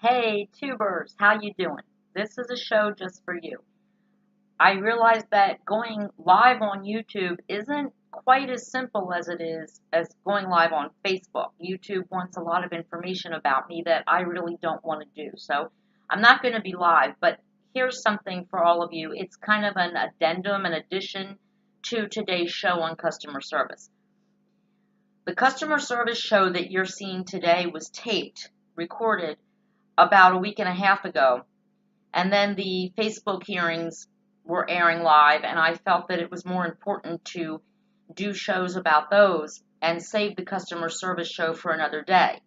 Hey, tubers, how you doing? This is a show just for you. I realize that going live on YouTube isn't quite as simple as it is as going live on Facebook. YouTube wants a lot of information about me that I really don't want to do. So I'm not going to be live, but here's something for all of you. It's kind of an addendum, an addition to today's show on customer service. The customer service show that you're seeing today was taped, recorded about a week and a half ago, and then the Facebook hearings were airing live, and I felt that it was more important to do shows about those and save the customer service show for another day.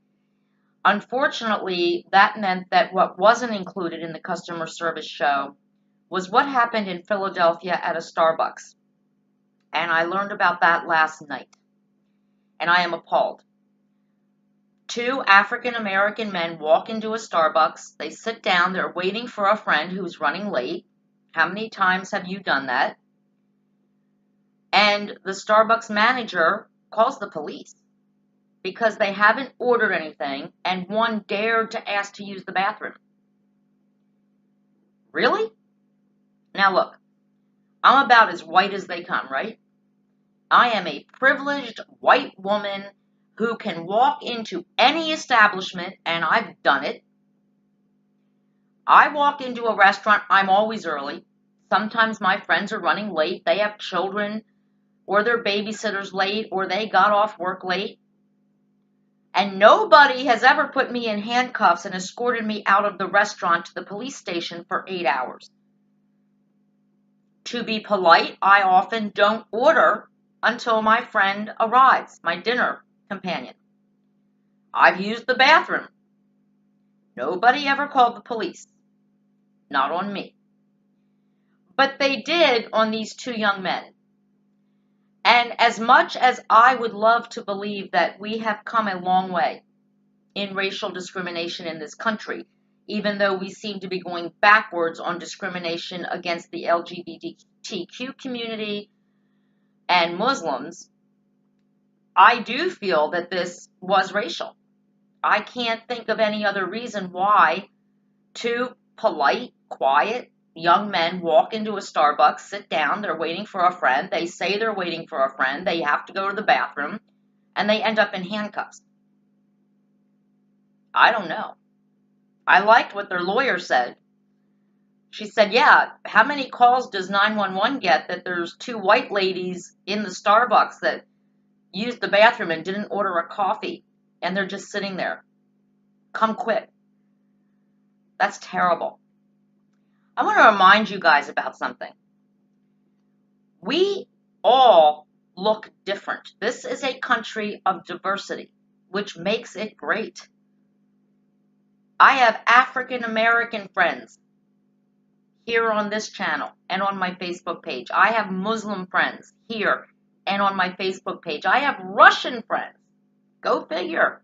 Unfortunately, that meant that what wasn't included in the customer service show was what happened in Philadelphia at a Starbucks. And I learned about that last night, and I am appalled. Two African American men walk into a Starbucks. They sit down. They're waiting for a friend who's running late. How many times have you done that? And the Starbucks manager calls the police because they haven't ordered anything and one dared to ask to use the bathroom. Really? Now look, I'm about as white as they come, right? I am a privileged white woman who can walk into any establishment, and I've done it. I walk into a restaurant, I'm always early. Sometimes my friends are running late. They have children, or their babysitter's late, or they got off work late. And nobody has ever put me in handcuffs and escorted me out of the restaurant to the police station for 8 hours. To be polite, I often don't order until my friend arrives, my dinner companion. I've used the bathroom. Nobody ever called the police. Not on me. But they did on these two young men. And as much as I would love to believe that we have come a long way in racial discrimination in this country, even though we seem to be going backwards on discrimination against the LGBTQ community and Muslims, I do feel that this was racial. I can't think of any other reason why two polite, quiet young men walk into a Starbucks, sit down, they're waiting for a friend, they say they're waiting for a friend, they have to go to the bathroom, and they end up in handcuffs. I don't know. I liked what their lawyer said. She said, yeah, how many calls does 911 get that there's two white ladies in the Starbucks that used the bathroom and didn't order a coffee, and they're just sitting there? Come quick. That's terrible. I want to remind you guys about something. We all look different. This is a country of diversity, which makes it great. I have African American friends here on this channel and on my Facebook page. I have Muslim friends here and on my Facebook page. I have Russian friends. Go figure.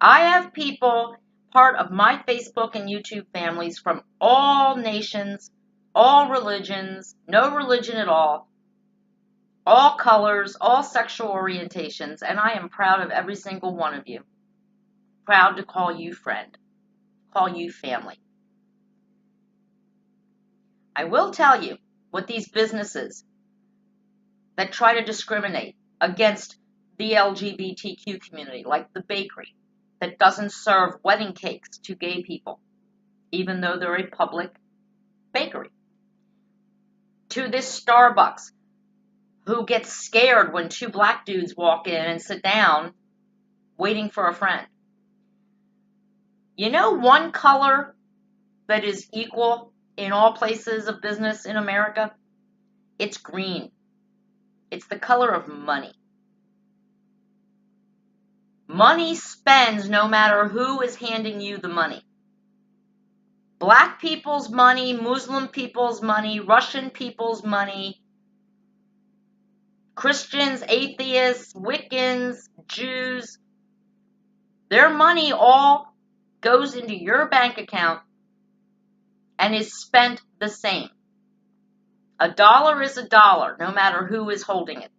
I have people part of my Facebook and YouTube families from all nations, all religions, no religion at all colors, all sexual orientations, and I am proud of every single one of you. Proud to call you friend, call you family. I will tell you what these businesses that try to discriminate against the LGBTQ community, like the bakery, that doesn't serve wedding cakes to gay people, even though they're a public bakery. To this Starbucks, who gets scared when two black dudes walk in and sit down waiting for a friend. You know one color that is equal in all places of business in America? It's green. It's the color of money. Money spends no matter who is handing you the money. Black people's money, Muslim people's money, Russian people's money, Christians, atheists, Wiccans, Jews, their money all goes into your bank account and is spent the same. A dollar is a dollar, no matter who is holding it.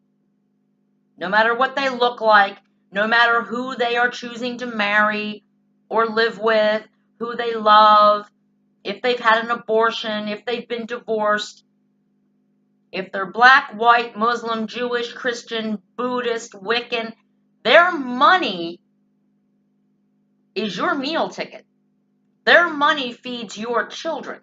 No matter what they look like, no matter who they are choosing to marry or live with who they love, if they've had an abortion, if they've been divorced, if they're black, white, Muslim, Jewish, Christian, Buddhist, Wiccan, their money is your meal ticket. Their money feeds your children.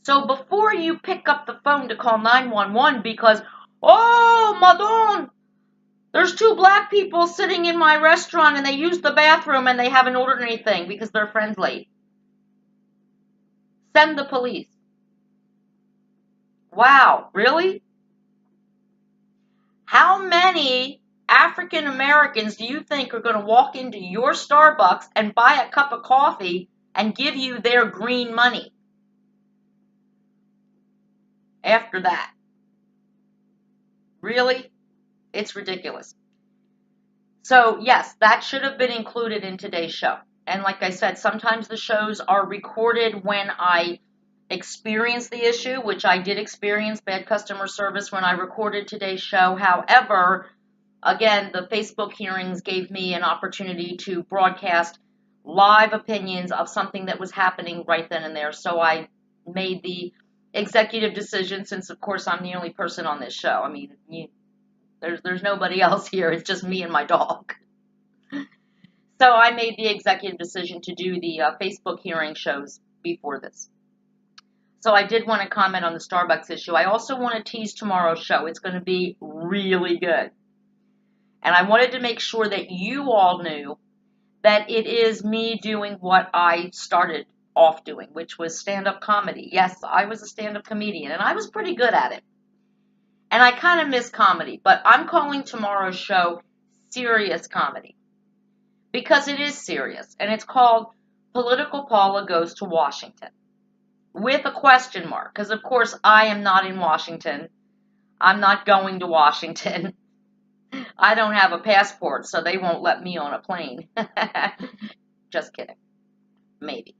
So before you pick up the phone to call 911 because, oh, madame, there's two black people sitting in my restaurant and they use the bathroom and they haven't ordered anything because their friend's late. Send the police. Wow, really? How many African Americans do you think are going to walk into your Starbucks and buy a cup of coffee and give you their green money after that? Really? It's ridiculous. So, yes, that should have been included in today's show. And like I said, sometimes the shows are recorded when I experience the issue, which I did experience bad customer service when I recorded today's show. However, again, the Facebook hearings gave me an opportunity to broadcast live opinions of something that was happening right then and there. So I made the executive decision, since of course I'm the only person on this show. I mean, there's nobody else here. It's just me and my dog. So I made the executive decision to do the Facebook hearing shows before this. So I did want to comment on the Starbucks issue. I also want to tease tomorrow's show. It's going to be really good. And I wanted to make sure that you all knew that it is me doing what I started off doing, which was stand-up comedy. Yes, I was a stand-up comedian, and I was pretty good at it. And I kind of miss comedy, but I'm calling tomorrow's show serious comedy. Because it is serious, and it's called Political Paula Goes to Washington. With a question mark, because of course I am not in Washington. I'm not going to Washington. I don't have a passport, so they won't let me on a plane. Just kidding. Maybe.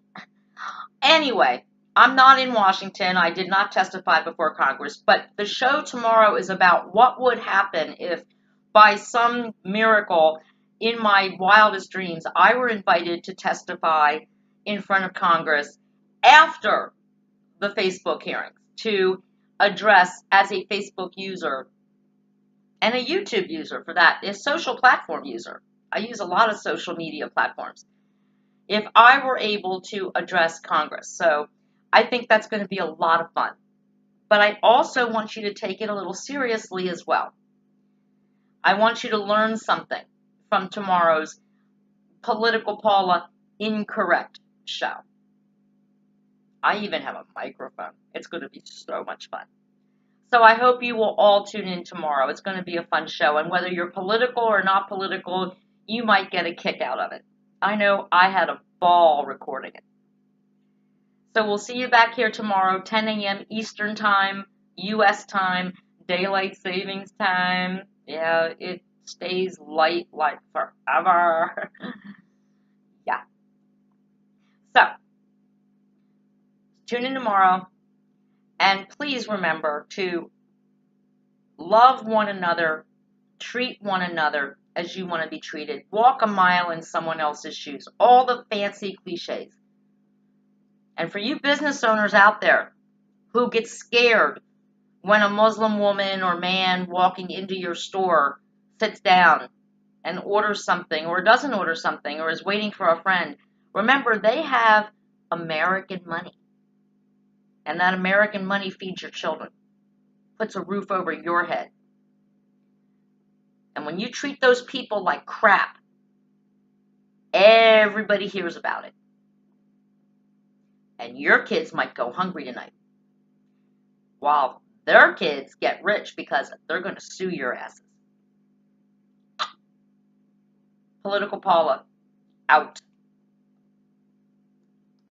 Anyway, I'm not in Washington. I did not testify before Congress, but the show tomorrow is about what would happen if, by some miracle, in my wildest dreams, I were invited to testify in front of Congress after the Facebook hearings to address, as a Facebook user and a YouTube user for that, a social platform user. I use a lot of social media platforms. If I were able to address Congress. So I think that's going to be a lot of fun. But I also want you to take it a little seriously as well. I want you to learn something from tomorrow's Political Paula Incorrect show. I even have a microphone. It's going to be so much fun. So I hope you will all tune in tomorrow. It's going to be a fun show. And whether you're political or not political, you might get a kick out of it. I know I had a ball recording it. So we'll see you back here tomorrow, 10 a.m. Eastern Time, U.S. time, Daylight Savings Time. Yeah, it stays light like forever. Yeah. So, tune in tomorrow. And please remember to love one another, treat one another as you want to be treated. Walk a mile in someone else's shoes. All the fancy cliches. And for you business owners out there who get scared when a Muslim woman or man walking into your store sits down and orders something or doesn't order something or is waiting for a friend, remember they have American money. And that American money feeds your children, puts a roof over your head. And when you treat those people like crap, everybody hears about it. And your kids might go hungry tonight, while their kids get rich because they're going to sue your asses. Political Paula, out.